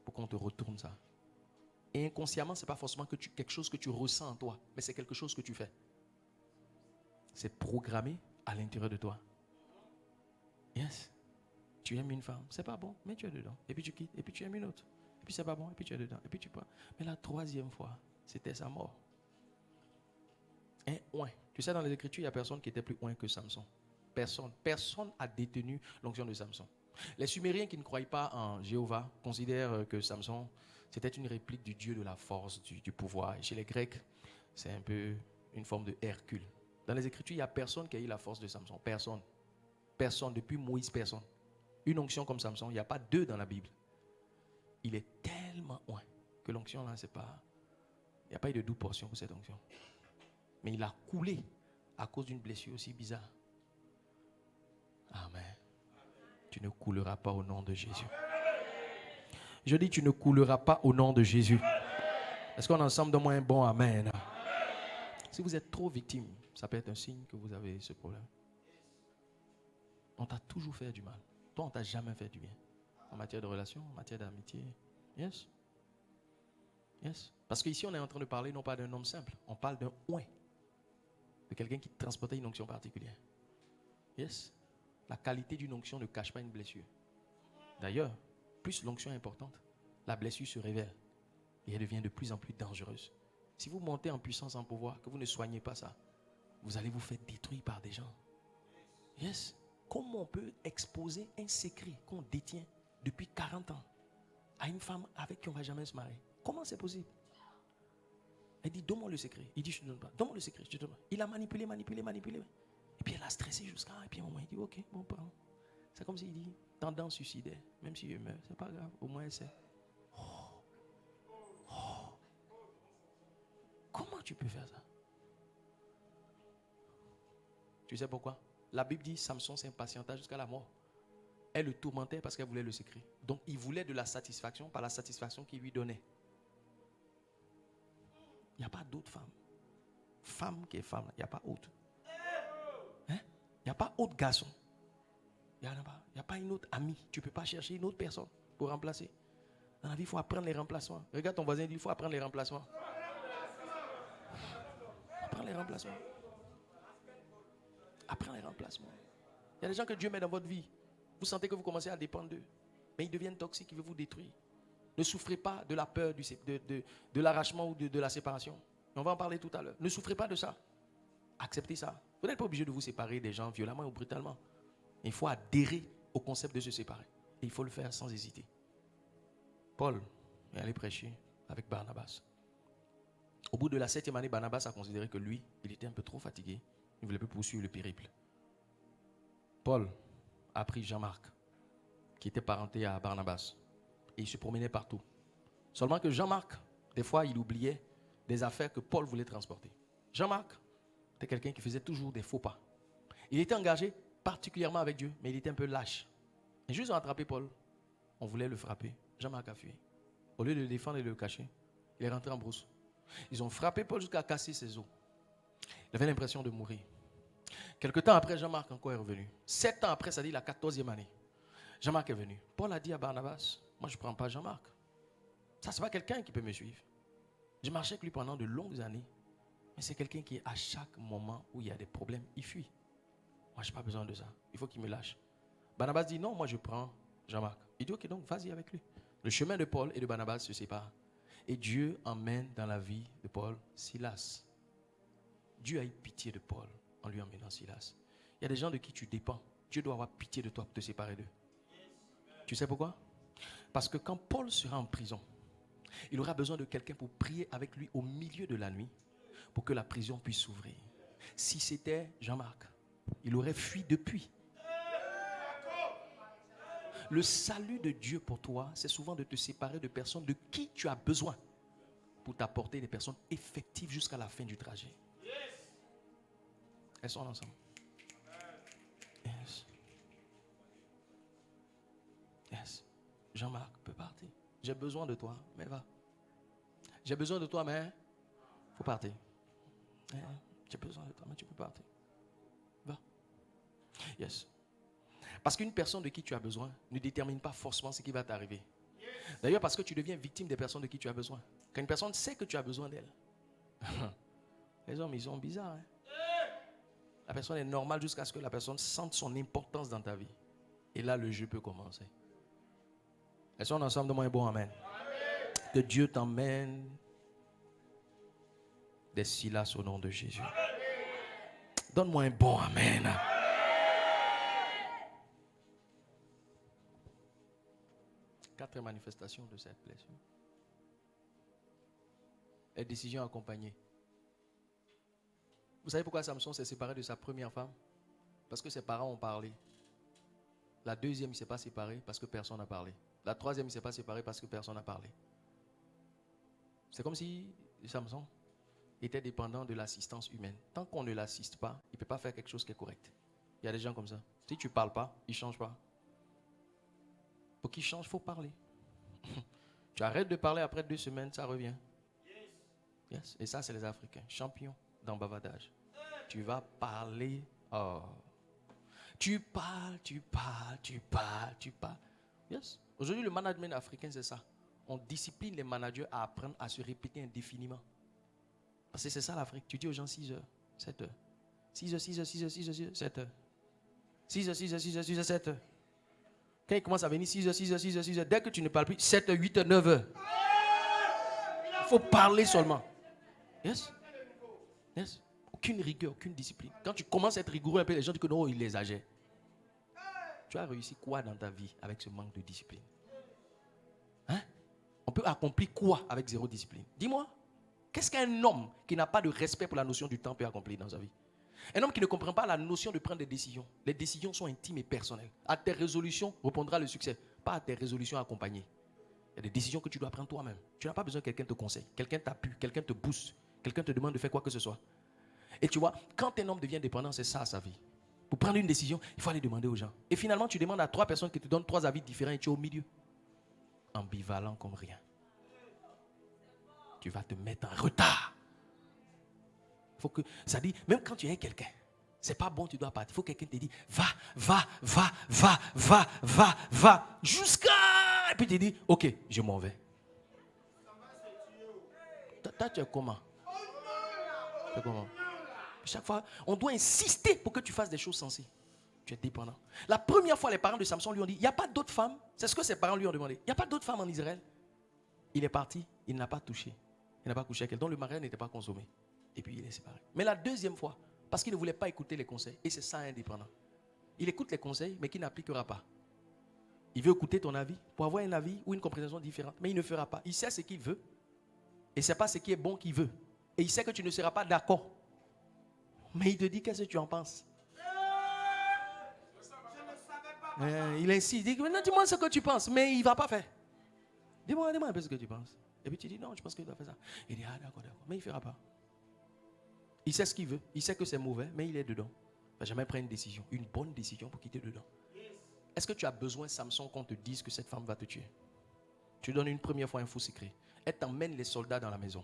pour qu'on te retourne ça. Et inconsciemment, ce n'est pas forcément quelque chose que tu ressens en toi, mais c'est quelque chose que tu fais. C'est programmé à l'intérieur de toi. Yes. Tu aimes une femme, c'est pas bon, mais tu es dedans. Et puis tu quittes, et puis tu aimes une autre. Et puis c'est pas bon, et puis tu es dedans. Et puis tu pars. Mais la 3e fois, c'était sa mort. Un oint. Tu sais, dans les Écritures, il n'y a personne qui était plus oint que Samson. Personne. Personne a détenu l'onction de Samson. Les Sumériens qui ne croient pas en Jéhovah considèrent que Samson, c'était une réplique du dieu de la force, du pouvoir. Et chez les Grecs, c'est un peu une forme de Hercule. Dans les Écritures, il n'y a personne qui a eu la force de Samson. Personne. Personne. Depuis Moïse, personne. Une onction comme Samson, il n'y a pas deux dans la Bible. Il est tellement loin que l'onction là, c'est pas... Il n'y a pas eu de double portion pour cette onction. Mais il a coulé à cause d'une blessure aussi bizarre. Amen. Tu ne couleras pas au nom de Jésus. Je dis, tu ne couleras pas au nom de Jésus. Est-ce qu'on est ensemble? Donne-moi un bon amen. Si vous êtes trop victime, ça peut être un signe que vous avez ce problème. On t'a toujours fait du mal. Toi, on t'a jamais fait du bien. En matière de relation, en matière d'amitié. Yes. Yes. Parce qu'ici, on est en train de parler non pas d'un homme simple. On parle d'un oint. De quelqu'un qui transportait une onction particulière. Yes. La qualité d'une onction ne cache pas une blessure. D'ailleurs, plus l'onction est importante, la blessure se révèle. Et elle devient de plus en plus dangereuse. Si vous montez en puissance, en pouvoir, que vous ne soignez pas ça, vous allez vous faire détruire par des gens. Yes. Comment on peut exposer un secret qu'on détient depuis 40 ans à une femme avec qui on ne va jamais se marier? Comment c'est possible? Elle dit, donne-moi le secret. Il dit, je ne te donne pas. Donne-moi le secret, je te donne pas. Il a manipulé. Et puis elle a stressé jusqu'à... Et puis au moins, il dit, ok, bon, prends. C'est comme s'il dit, tendance suicidaire. Même si je meurs, c'est pas grave. Au moins, elle sait. Comment tu peux faire ça? Tu sais pourquoi? La Bible dit, Samson s'impatienta jusqu'à la mort. Elle le tourmentait parce qu'elle voulait le secret. Donc, il voulait de la satisfaction par la satisfaction qu'il lui donnait. Il n'y a pas d'autre femme. Femme qui est femme, il n'y a pas autre. Hein? Il n'y a pas autre garçon. Il n'y a pas une autre amie. Tu ne peux pas chercher une autre personne pour remplacer. Dans la vie, il faut apprendre les remplacements. Regarde ton voisin, il dit, il faut apprendre les remplacements. Apprends les remplacements. Apprends les remplacements. Il y a des gens que Dieu met dans votre vie. Vous sentez que vous commencez à dépendre d'eux. Mais ils deviennent toxiques, ils veulent vous détruire. Ne souffrez pas de la peur de l'arrachement ou de la séparation. On va en parler tout à l'heure. Ne souffrez pas de ça. Acceptez ça. Vous n'êtes pas obligé de vous séparer des gens violemment ou brutalement. Il faut adhérer au concept de se séparer. Et il faut le faire sans hésiter. Paul est allé prêcher avec Barnabas. Au bout de la 7e année, Barnabas a considéré que lui, il était un peu trop fatigué. Il ne voulait plus poursuivre le périple. Paul a pris Jean-Marc, qui était parenté à Barnabas. Et il se promenait partout. Seulement que Jean-Marc, des fois, il oubliait des affaires que Paul voulait transporter. Jean-Marc était quelqu'un qui faisait toujours des faux pas. Il était engagé particulièrement avec Dieu, mais il était un peu lâche. Et juste ont attrapé Paul. On voulait le frapper. Jean-Marc a fui. Au lieu de le défendre et de le cacher, il est rentré en brousse. Ils ont frappé Paul jusqu'à casser ses os. Il avait l'impression de mourir. Quelque temps après, Jean-Marc encore est revenu. 7 ans après, ça dit la 14e année. Jean-Marc est venu. Paul a dit à Barnabas, moi je ne prends pas Jean-Marc. Ça, c'est pas quelqu'un qui peut me suivre. J'ai marché avec lui pendant de longues années. Mais c'est quelqu'un qui, à chaque moment où il y a des problèmes, il fuit. Moi, je n'ai pas besoin de ça. Il faut qu'il me lâche. Barnabas dit, non, moi je prends Jean-Marc. Il dit, ok, donc vas-y avec lui. Le chemin de Paul et de Barnabas se sépare. Et Dieu emmène dans la vie de Paul Silas. Dieu a eu pitié de Paul en lui emmenant Silas. Il y a des gens de qui tu dépends. Dieu doit avoir pitié de toi pour te séparer d'eux. Tu sais pourquoi? Parce que quand Paul sera en prison, il aura besoin de quelqu'un pour prier avec lui au milieu de la nuit pour que la prison puisse s'ouvrir. Si c'était Jean-Marc, il aurait fui depuis. Le salut de Dieu pour toi, c'est souvent de te séparer de personnes de qui tu as besoin pour t'apporter des personnes effectives jusqu'à la fin du trajet. Elles sont ensemble. Yes. Yes. Jean-Marc peut partir. J'ai besoin de toi, mais va. J'ai besoin de toi, mais il faut partir. J'ai besoin de toi, mais tu peux partir. Va. Yes. Parce qu'une personne de qui tu as besoin ne détermine pas forcément ce qui va t'arriver. D'ailleurs, parce que tu deviens victime des personnes de qui tu as besoin. Quand une personne sait que tu as besoin d'elle, les hommes, ils sont bizarres. Hein? La personne est normale jusqu'à ce que la personne sente son importance dans ta vie. Et là, le jeu peut commencer. Elles sont ensemble de moi un bon amen. Que Dieu t'emmène des Silas au nom de Jésus. Donne-moi un bon amen. Quatre manifestations de cette blessure. Les décisions accompagnées. Vous savez pourquoi Samson s'est séparé de sa première femme? Parce que ses parents ont parlé. La deuxième, il ne s'est pas séparé parce que personne n'a parlé. La troisième, il ne s'est pas séparé parce que personne n'a parlé. C'est comme si Samson était dépendant de l'assistance humaine. Tant qu'on ne l'assiste pas, il ne peut pas faire quelque chose qui est correct. Il y a des gens comme ça. Si tu ne parles pas, ils ne changent pas. Pour qu'ils changent, il faut parler. Tu arrêtes de parler, après 2 semaines, ça revient. Yes. Et ça, c'est les Africains, champions dans bavardage. Tu vas parler. Oh. Tu parles. Yes. Aujourd'hui, le management africain, c'est ça. On discipline les managers à apprendre à se répéter indéfiniment. Parce que c'est ça l'Afrique. Tu dis aux gens 6 heures, 7 heures. 6 heures, 6 heures, 6 heures, 6 heures, 6 heures, 7 heures. 6 heures, 6 heures, 6 heures, 6 heures, 7 heures. Quand il commence à venir 6 heures, 6 heures, 6 heures, 6 heures, dès que tu ne parles plus, 7 heures, 8 heures, 9 heures. Il faut parler seulement. Yes. Yes. Aucune rigueur, aucune discipline. Quand tu commences à être rigoureux un peu, les gens disent que non, il exagère. Tu as réussi quoi dans ta vie avec ce manque de discipline? Hein? On peut accomplir quoi avec 0 discipline? Dis-moi. Qu'est-ce qu'un homme qui n'a pas de respect pour la notion du temps peut accomplir dans sa vie? Un homme qui ne comprend pas la notion de prendre des décisions. Les décisions sont intimes et personnelles. À tes résolutions répondra le succès, pas à tes résolutions accompagnées. Il y a des décisions que tu dois prendre toi-même. Tu n'as pas besoin que quelqu'un te conseille, quelqu'un t'appuie, quelqu'un te booste, quelqu'un te demande de faire quoi que ce soit. Et tu vois, quand un homme devient dépendant, c'est ça sa vie. Pour prendre une décision, il faut aller demander aux gens. Et finalement, tu demandes à 3 personnes qui te donnent 3 avis différents et tu es au milieu. Ambivalent comme rien. Tu vas te mettre en retard. Faut que, ça dit, même quand tu es quelqu'un, c'est pas bon, tu dois partir. Il faut que quelqu'un te dise, va, jusqu'à... Et puis tu dis, ok, je m'en vais. Toi, tu es comment? Tu es comment? Chaque fois, on doit insister pour que tu fasses des choses sensées. Tu es dépendant. La première fois, les parents de Samson lui ont dit, il n'y a pas d'autres femmes. C'est ce que ses parents lui ont demandé. Il n'y a pas d'autres femmes en Israël. Il est parti, il n'a pas touché. Il n'a pas couché avec elle. Donc le mariage n'était pas consommé. Et puis il est séparé. Mais la deuxième fois, parce qu'il ne voulait pas écouter les conseils, et c'est ça indépendant. Il écoute les conseils, mais qu'il n'appliquera pas. Il veut écouter ton avis pour avoir un avis ou une compréhension différente, mais il ne fera pas. Il sait ce qu'il veut, et ce n'est pas ce qui est bon qu'il veut. Et il sait que tu ne seras pas d'accord. Mais il te dit, qu'est-ce que tu en penses? Il insiste, il dit, maintenant dis-moi ce que tu penses, mais il ne va pas faire. Dis-moi un peu ce que tu penses. Et puis tu dis, non, je pense qu'il doit faire ça. Il dit, ah d'accord, mais il ne fera pas. Il sait ce qu'il veut, il sait que c'est mauvais, mais il est dedans. Il ne va jamais prendre une décision, une bonne décision pour quitter dedans. Est-ce que tu as besoin, Samson, qu'on te dise que cette femme va te tuer? Tu donnes une première fois un faux secret. Elle t'emmène les soldats dans la maison.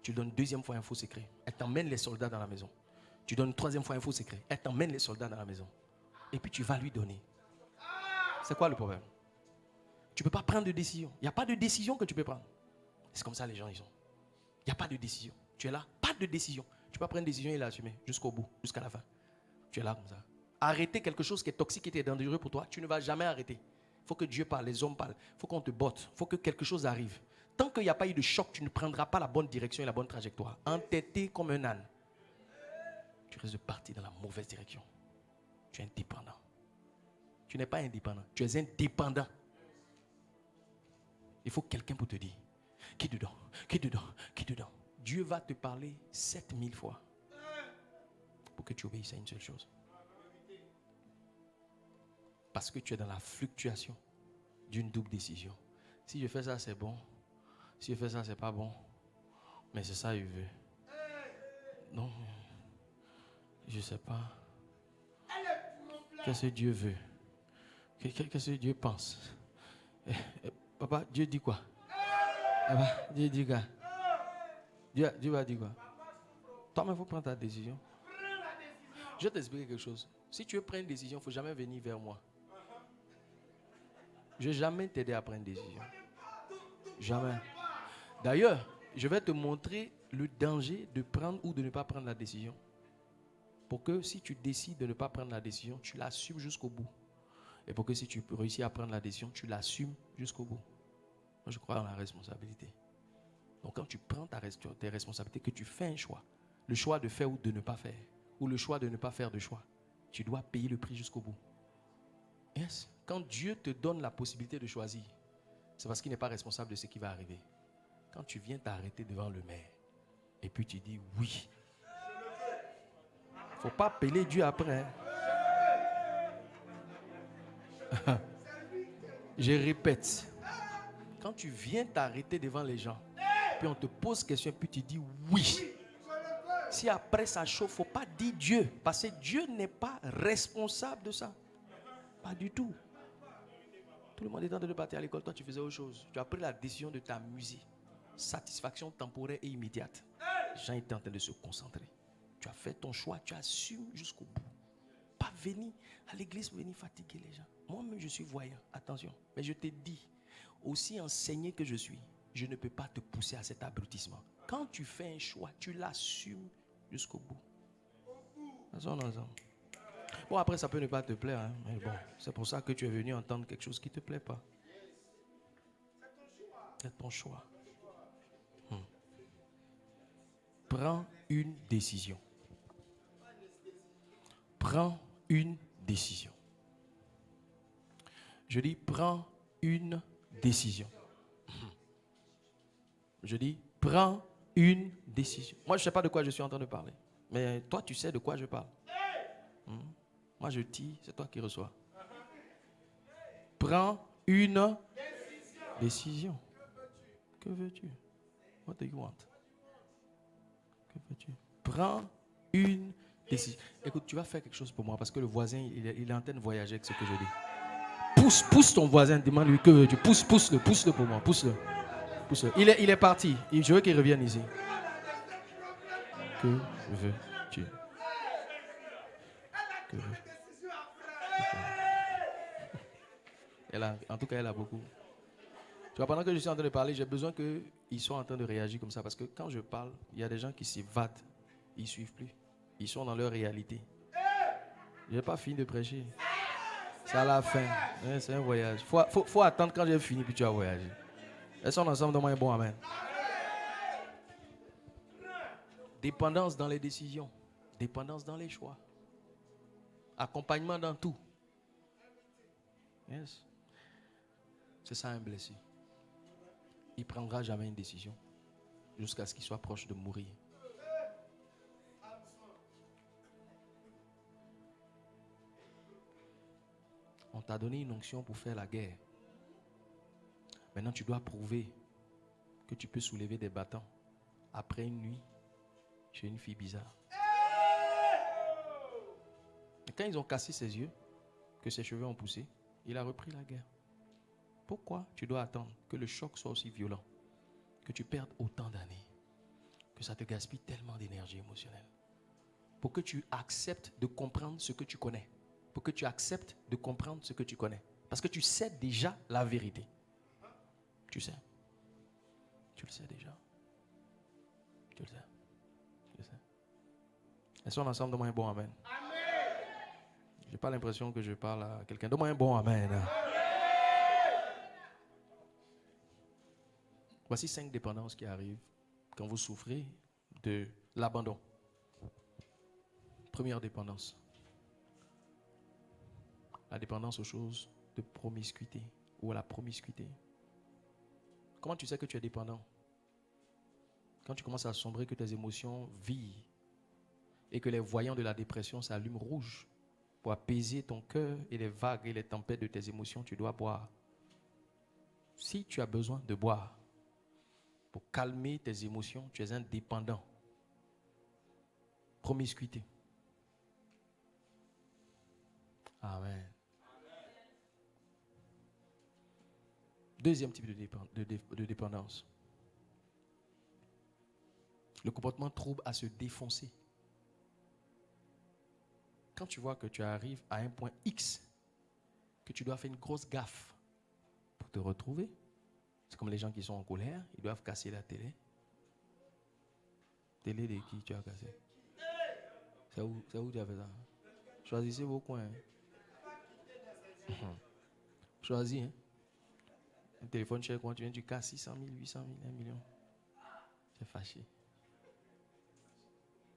Tu donnes une deuxième fois un faux secret. Elle t'emmène les soldats dans la maison. Tu donnes une troisième fois un faux secret. Elle t'emmène les soldats dans la maison. Et puis tu vas lui donner. C'est quoi le problème? Tu ne peux pas prendre de décision. Il n'y a pas de décision que tu peux prendre. C'est comme ça les gens ils sont. Il n'y a pas de décision. Tu es là, pas de décision. Tu peux prendre une décision et l'assumer jusqu'au bout, jusqu'à la fin. Tu es là comme ça. Arrêter quelque chose qui est toxique, qui est dangereux pour toi, tu ne vas jamais arrêter. Il faut que Dieu parle, les hommes parlent. Il faut qu'on te botte. Il faut que quelque chose arrive. Tant qu'il n'y a pas eu de choc, tu ne prendras pas la bonne direction et la bonne trajectoire. Entêté comme un âne. Tu risques de partir dans la mauvaise direction. Tu es indépendant. Tu n'es pas indépendant. Tu es indépendant. Il faut quelqu'un pour te dire, qui est dedans, qui est dedans, qui est dedans. Dieu va te parler 7000 fois pour que tu obéisses à une seule chose. Parce que tu es dans la fluctuation d'une double décision. Si je fais ça, c'est bon. Si je fais ça, c'est pas bon. Mais c'est ça qu'il veut. Non, je ne sais pas. Qu'est-ce que Dieu veut? Qu'est-ce que Dieu pense? Papa, Dieu dit quoi? Papa, Dieu dit quoi? Dieu va dire quoi? Toi-même, il faut prendre ta décision. Je vais t'expliquer quelque chose. Si tu veux prendre une décision, il ne faut jamais venir vers moi. Je ne vais jamais t'aider à prendre une décision. Jamais. D'ailleurs, je vais te montrer le danger de prendre ou de ne pas prendre la décision. Pour que si tu décides de ne pas prendre la décision, tu l'assumes jusqu'au bout. Et pour que si tu réussis à prendre la décision, tu l'assumes jusqu'au bout. Moi, je crois en la responsabilité. Donc quand tu prends tes responsabilités, que tu fais un choix, le choix de faire ou de ne pas faire, ou le choix de ne pas faire de choix, tu dois payer le prix jusqu'au bout. Yes. Quand Dieu te donne la possibilité de choisir, c'est parce qu'il n'est pas responsable de ce qui va arriver. Quand tu viens t'arrêter devant le maire, et puis tu dis oui, faut pas appeler Dieu après. Je répète. Quand tu viens t'arrêter devant les gens, puis on te pose question, puis tu dis oui. Si après ça chauffe, il ne faut pas dire Dieu. Parce que Dieu n'est pas responsable de ça. Pas du tout. Tout le monde est en train de partir à l'école. Toi, tu faisais autre chose. Tu as pris la décision de t'amuser. Satisfaction temporaire et immédiate. Les gens étaient en train de se concentrer. Tu as fait ton choix. Tu assumes jusqu'au bout. Pas venir à l'église pour venir fatiguer les gens. Moi-même, je suis voyant. Attention. Mais je te dis, aussi enseigné que je suis, je ne peux pas te pousser à cet abrutissement. Quand tu fais un choix, tu l'assumes jusqu'au bout. Ensemble. Bon, après, ça peut ne pas te plaire. Hein, mais bon, c'est pour ça que tu es venu entendre quelque chose qui ne te plaît pas. C'est ton choix. Prends une décision. Prends une décision. Je dis, prends une décision. Je dis, prends une décision. Moi, je ne sais pas de quoi je suis en train de parler. Mais toi, tu sais de quoi je parle. Moi, je tire, c'est toi qui reçois. Prends une décision. Que veux-tu? What do you want? Que veux-tu? Prends une décision. Écoute, tu vas faire quelque chose pour moi parce que le voisin, il est en train de voyager avec ce que je dis. Pousse ton voisin, demande-lui que veux-tu. Pousse-le pour moi, pousse-le. Il est parti. Je veux qu'il revienne ici. Que veux-tu? Que veux-tu? En tout cas, elle a beaucoup. Tu vois, pendant que je suis en train de parler, j'ai besoin qu'ils soient en train de réagir comme ça. Parce que quand je parle, il y a des gens qui s'évadent. Ils ne suivent plus. Ils sont dans leur réalité. Je n'ai pas fini de prêcher. C'est à la fin. C'est un voyage. Faut attendre quand j'ai fini, puis tu vas voyager. Elles sont ensemble dans un bon amen. Dépendance dans les décisions. Dépendance dans les choix. Accompagnement dans tout. Yes. C'est ça un blessé. Il ne prendra jamais une décision jusqu'à ce qu'il soit proche de mourir. On t'a donné une onction pour faire la guerre. Maintenant, tu dois prouver que tu peux soulever des bâtons après une nuit chez une fille bizarre. Et quand ils ont cassé ses yeux, que ses cheveux ont poussé, il a repris la guerre. Pourquoi tu dois attendre que le choc soit aussi violent, que tu perdes autant d'années, que ça te gaspille tellement d'énergie émotionnelle, pour que tu acceptes de comprendre ce que tu connais, pour que tu acceptes de comprendre ce que tu connais, parce que tu sais déjà la vérité. Tu sais. Tu le sais déjà. Tu le sais. Tu le sais. Elles sont ensemble, donne-moi un bon amen. Je n'ai pas l'impression que je parle à quelqu'un. Donne-moi un bon amen. Voici 5 dépendances qui arrivent quand vous souffrez de l'abandon. Première dépendance. La dépendance aux choses de promiscuité ou à la promiscuité. Comment tu sais que tu es dépendant? Quand tu commences à sombrer, que tes émotions vivent et que les voyants de la dépression s'allument rouge pour apaiser ton cœur et les vagues et les tempêtes de tes émotions, tu dois boire. Si tu as besoin de boire pour calmer tes émotions, tu es un dépendant. Promiscuité. Amen. Deuxième type de dépendance. Le comportement trouble à se défoncer. Quand tu vois que tu arrives à un point X, que tu dois faire une grosse gaffe pour te retrouver, c'est comme les gens qui sont en colère, ils doivent casser la télé. Télé de qui tu as cassé? C'est où tu as fait ça? Choisissez vos coins. Choisis. Hein? Un téléphone cher, quand tu viens, tu casses 600 000, 800 000, 1 million. C'est fâché.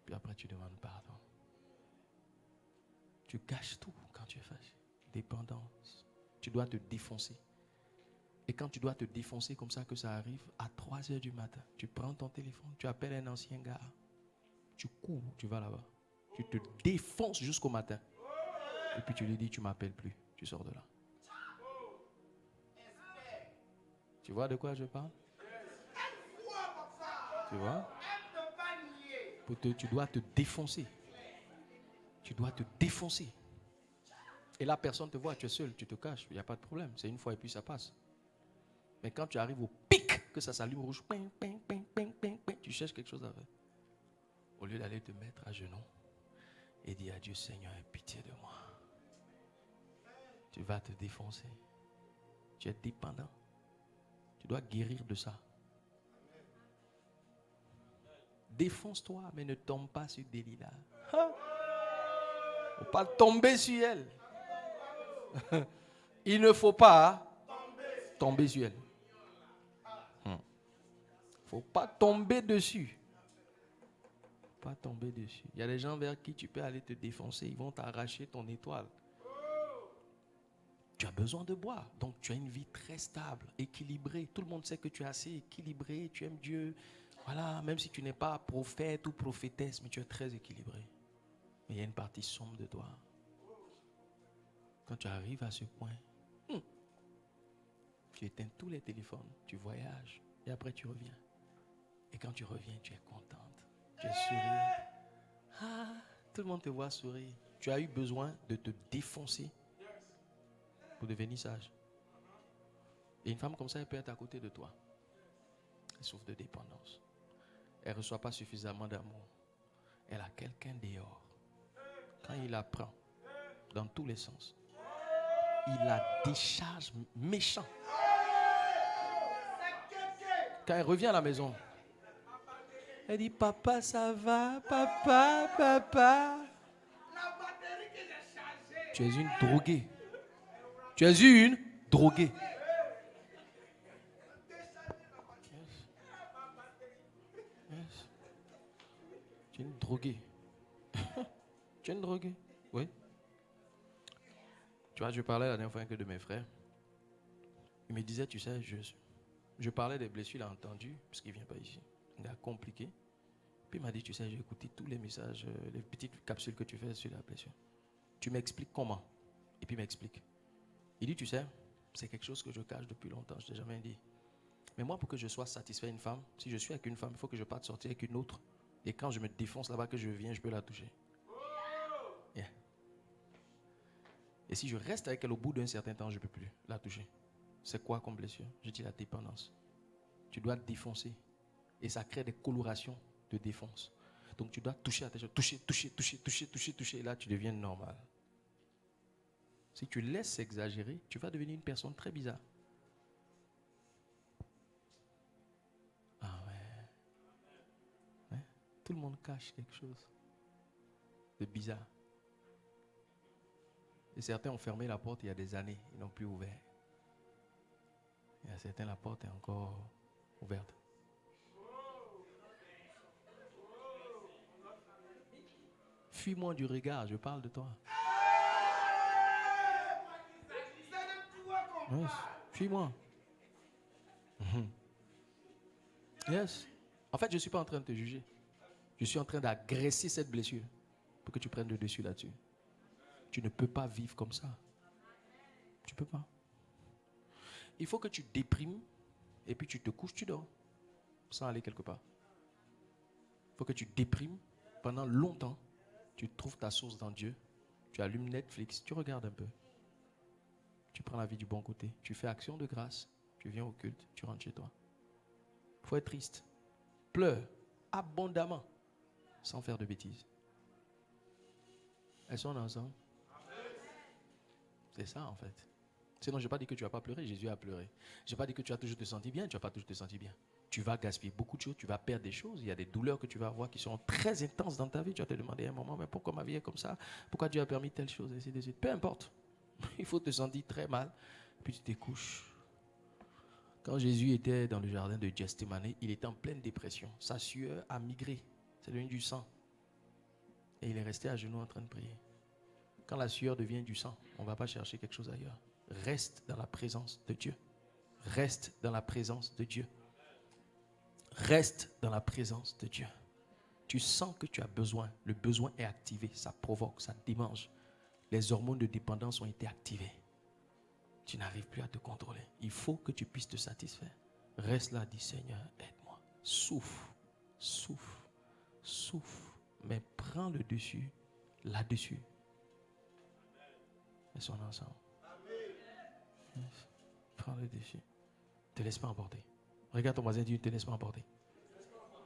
Puis après, tu demandes pardon. Tu gâches tout quand tu es fâché. Dépendance. Tu dois te défoncer. Et quand tu dois te défoncer comme ça, que ça arrive, à 3 heures du matin, tu prends ton téléphone, tu appelles un ancien gars, tu cours, tu vas là-bas. Tu te défonces jusqu'au matin. Et puis tu lui dis, tu ne m'appelles plus. Tu sors de là. Tu vois de quoi je parle? Tu vois? Tu dois te défoncer. Tu dois te défoncer. Et là, personne te voit, tu es seul, tu te caches, il n'y a pas de problème. C'est une fois et puis ça passe. Mais quand tu arrives au pic, que ça s'allume rouge, ping, ping, ping, ping, ping, ping, tu cherches quelque chose à faire. Au lieu d'aller te mettre à genoux et dire à Dieu, Seigneur, aie pitié de moi. Tu vas te défoncer. Tu es dépendant. Tu dois guérir de ça. Défonce-toi, mais ne tombe pas sur Delilah. Il ne faut pas tomber sur elle. Il ne faut pas tomber sur elle. Il ne faut pas tomber dessus. Pas tomber dessus. Il y a des gens vers qui tu peux aller te défoncer. Ils vont t'arracher ton étoile. Tu as besoin de boire. Donc tu as une vie très stable, équilibrée. Tout le monde sait que tu es assez équilibré. Tu aimes Dieu. Voilà, même si tu n'es pas prophète ou prophétesse, mais tu es très équilibré. Mais il y a une partie sombre de toi. Quand tu arrives à ce point, tu éteins tous les téléphones, tu voyages et après tu reviens. Et quand tu reviens, tu es contente. Tu es souriante. Ah, tout le monde te voit sourire. Tu as eu besoin de te défoncer pour devenir sage. Et une femme comme ça, elle peut être à côté de toi. Elle souffre de dépendance. Elle ne reçoit pas suffisamment d'amour. Elle a quelqu'un dehors. Quand il la prend, dans tous les sens, il la décharge méchant. Quand elle revient à la maison, elle dit, papa, ça va, papa, papa. Tu es une droguée. Tu es une droguée. Yes. Tu es une droguée. Tu es une droguée. Oui. Tu vois, je parlais la dernière fois de mes frères. Il me disait, tu sais, je parlais des blessures, il a entendu, parce qu'il ne vient pas ici. Un gars compliqué. Puis il m'a dit, tu sais, j'ai écouté tous les messages, les petites capsules que tu fais sur la blessure. Tu m'expliques comment? Et puis il m'explique. Il dit, tu sais, c'est quelque chose que je cache depuis longtemps, je ne t'ai jamais dit. Mais moi, pour que je sois satisfait d'une femme, si je suis avec une femme, il faut que je parte sortir avec une autre. Et quand je me défonce là-bas, que je viens, je peux la toucher. Yeah. Et si je reste avec elle au bout d'un certain temps, je ne peux plus la toucher. C'est quoi comme blessure? Je dis la dépendance. Tu dois te défoncer. Et ça crée des colorations de défonce. Donc tu dois toucher à tes choses. Toucher. Et là, tu deviens normal. Si tu laisses s'exagérer, tu vas devenir une personne très bizarre. Ah ouais. Tout le monde cache quelque chose de bizarre. Et certains ont fermé la porte il y a des années. Ils n'ont plus ouvert. Il y a certains, la porte est encore ouverte. Fuis-moi du regard, je parle de toi. Yes. Fuis-moi. Yes. En fait, je ne suis pas en train de te juger. Je suis en train d'agresser cette blessure pour que tu prennes le dessus là-dessus. Tu ne peux pas vivre comme ça. Tu ne peux pas. Il faut que tu déprimes et puis tu te couches, tu dors. Sans aller quelque part. Il faut que tu déprimes pendant longtemps. Tu trouves ta source dans Dieu. Tu allumes Netflix, tu regardes un peu. Tu prends la vie du bon côté. Tu fais action de grâce. Tu viens au culte, tu rentres chez toi. Il faut être triste. Pleure abondamment sans faire de bêtises. Elles sont ensemble. C'est ça en fait. Sinon, je n'ai pas dit que tu ne vas pas pleurer. Jésus a pleuré. Je n'ai pas dit que tu vas toujours te sentir bien. Tu ne vas pas toujours te sentir bien. Tu vas gaspiller beaucoup de choses. Tu vas perdre des choses. Il y a des douleurs que tu vas avoir qui sont très intenses dans ta vie. Tu vas te demander à un moment, mais pourquoi ma vie est comme ça? Pourquoi Dieu a permis telle chose? Et ainsi de suite. Peu importe. Il faut te sentir très mal. Puis tu te couches. Quand Jésus était dans le jardin de Gethsémani, il était en pleine dépression. Sa sueur a migré. C'est devenu du sang. Et il est resté à genoux en train de prier. Quand la sueur devient du sang, on ne va pas chercher quelque chose ailleurs. Reste dans la présence de Dieu. Reste dans la présence de Dieu. Reste dans la présence de Dieu. Tu sens que tu as besoin. Le besoin est activé. Ça provoque, ça démange. Les hormones de dépendance ont été activées. Tu n'arrives plus à te contrôler. Il faut que tu puisses te satisfaire. Reste là, dis Seigneur, aide-moi. Souffle, souffle, souffle. Mais prends le dessus, là-dessus. Laissons ensemble. Prends le dessus. Ne te laisse pas emporter. Regarde ton voisin et dis, ne te laisse pas emporter.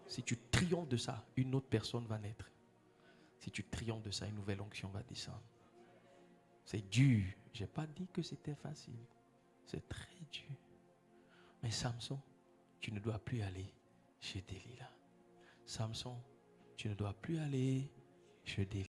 Si tu triomphes de ça, une autre personne va naître. Si tu triomphes de ça, une nouvelle onction va descendre. C'est dur. Je n'ai pas dit que c'était facile. C'est très dur. Mais Samson, tu ne dois plus aller chez Delilah. Samson, tu ne dois plus aller chez Delilah.